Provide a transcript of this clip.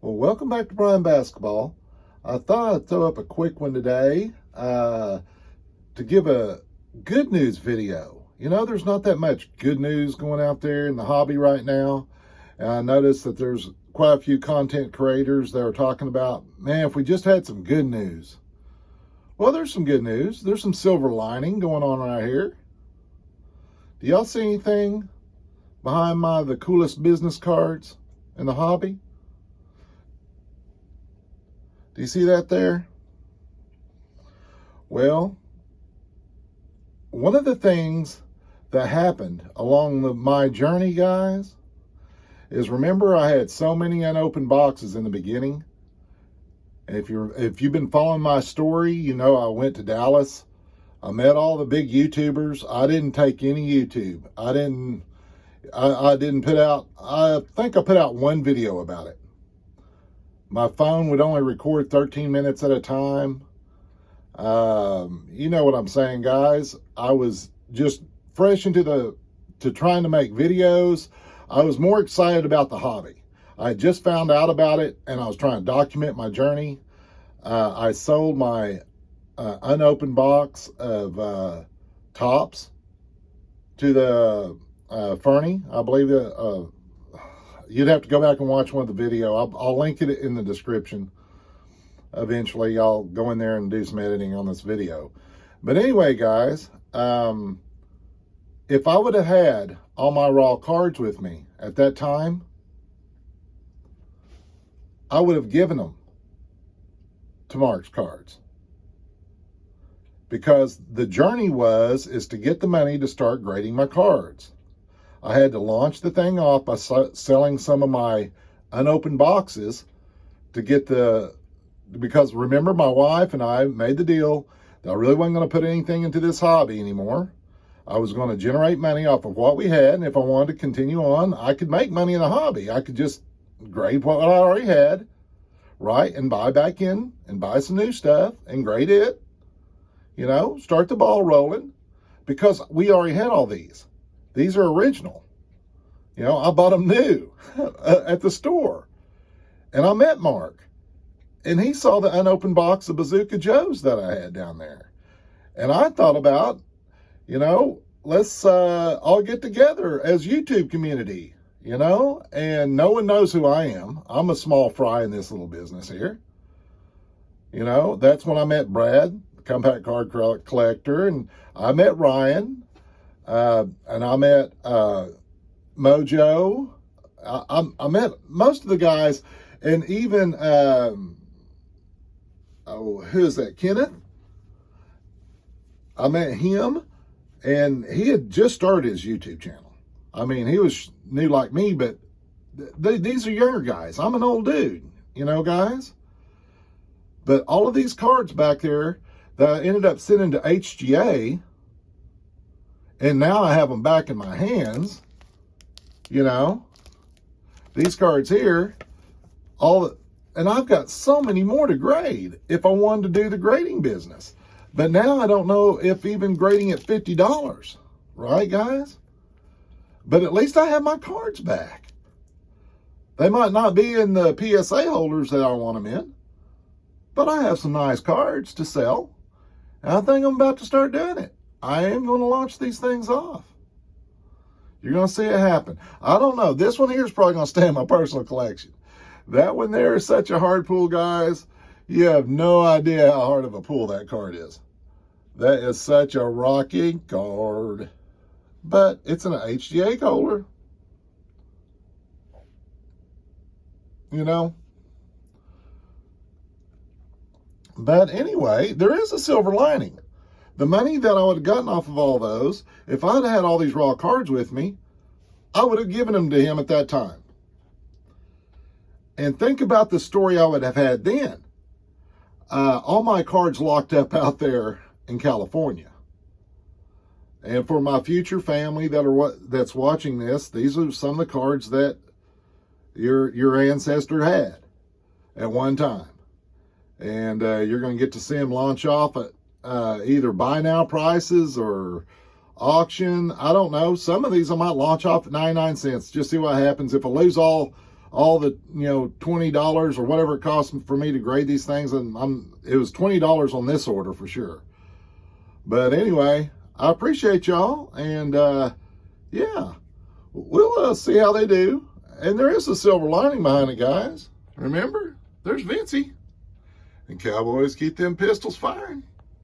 Well, welcome back to Bryan Basketball. I thought I'd throw up a quick one today to give a good news video. You know, there's not that much good news going out there in the hobby right now. And I noticed that there's quite a few content creators that are talking about, man, if we just had some good news. Well, there's some good news. There's some silver lining going on right here. Do y'all see anything behind the coolest business cards in the hobby? Do you see that there? Well, one of the things that happened along my journey, guys, is remember I had so many unopened boxes in the beginning. And if you've been following my story, you know I went to Dallas. I met all the big YouTubers. I didn't take any YouTube. I didn't put out, I think I put out one video about it. My phone would only record 13 minutes at a time. You know what I'm saying, guys. I was just fresh into trying to make videos. I was more excited about the hobby. I just found out about it, and I was trying to document my journey. I sold my unopened box of tops to the Fernie. I believe that you'd have to go back and watch one of the video. I'll link it in the description. Eventually, I'll go in there and do some editing on this video. But anyway, guys, if I would have had all my raw cards with me at that time, I would have given them to Mark's Cards. Because the journey is to get the money to start grading my cards. I had to launch the thing off by selling some of my unopened boxes to get because remember, my wife and I made the deal that I really wasn't going to put anything into this hobby anymore. I was going to generate money off of what we had, and if I wanted to continue on, I could make money in the hobby. I could just grade what I already had, right, and buy back in and buy some new stuff and grade it, you know, start the ball rolling, because we already had all these. These are original. You know, I bought them new at the store. And I met Mark. And he saw the unopened box of Bazooka Joes that I had down there. And I thought about, you know, let's all get together as YouTube community, you know. And no one knows who I am. I'm a small fry in this little business here. You know, that's when I met Brad, the compact card collector. And I met Ryan. And I met Mojo. I met most of the guys, and even who is that? Kenneth. I met him, and he had just started his YouTube channel. I mean, he was new like me, but these are younger guys. I'm an old dude, you know, guys. But all of these cards back there that I ended up sending to HGA. And now I have them back in my hands, you know, these cards here, and I've got so many more to grade if I wanted to do the grading business. But now I don't know if even grading at $50, right, guys? But at least I have my cards back. They might not be in the PSA holders that I want them in, but I have some nice cards to sell. And I think I'm about to start doing it. I am going to launch these things off. You're going to see it happen. I don't know. This one here is probably going to stay in my personal collection. That one there is such a hard pull, guys. You have no idea how hard of a pull that card is. That is such a rocking card. But it's an HGA holder. You know? But anyway, there is a silver lining. The money that I would have gotten off of all those, if I'd had all these raw cards with me, I would have given them to him at that time. And think about the story I would have had then. All my cards locked up out there in California. And for my future family that's watching this, these are some of the cards that your ancestor had at one time. And you're going to get to see them launch off at either buy now prices or auction. I don't know. Some of these I might launch off at 99 cents. Just see what happens. If I lose all all the, $20 or whatever it costs for me to grade these things, and it was $20 on this order for sure. But anyway, I appreciate y'all, and yeah, we'll see how they do. And there is a silver lining behind it, guys. Remember, there's Vincey. And Cowboys keep them pistols firing.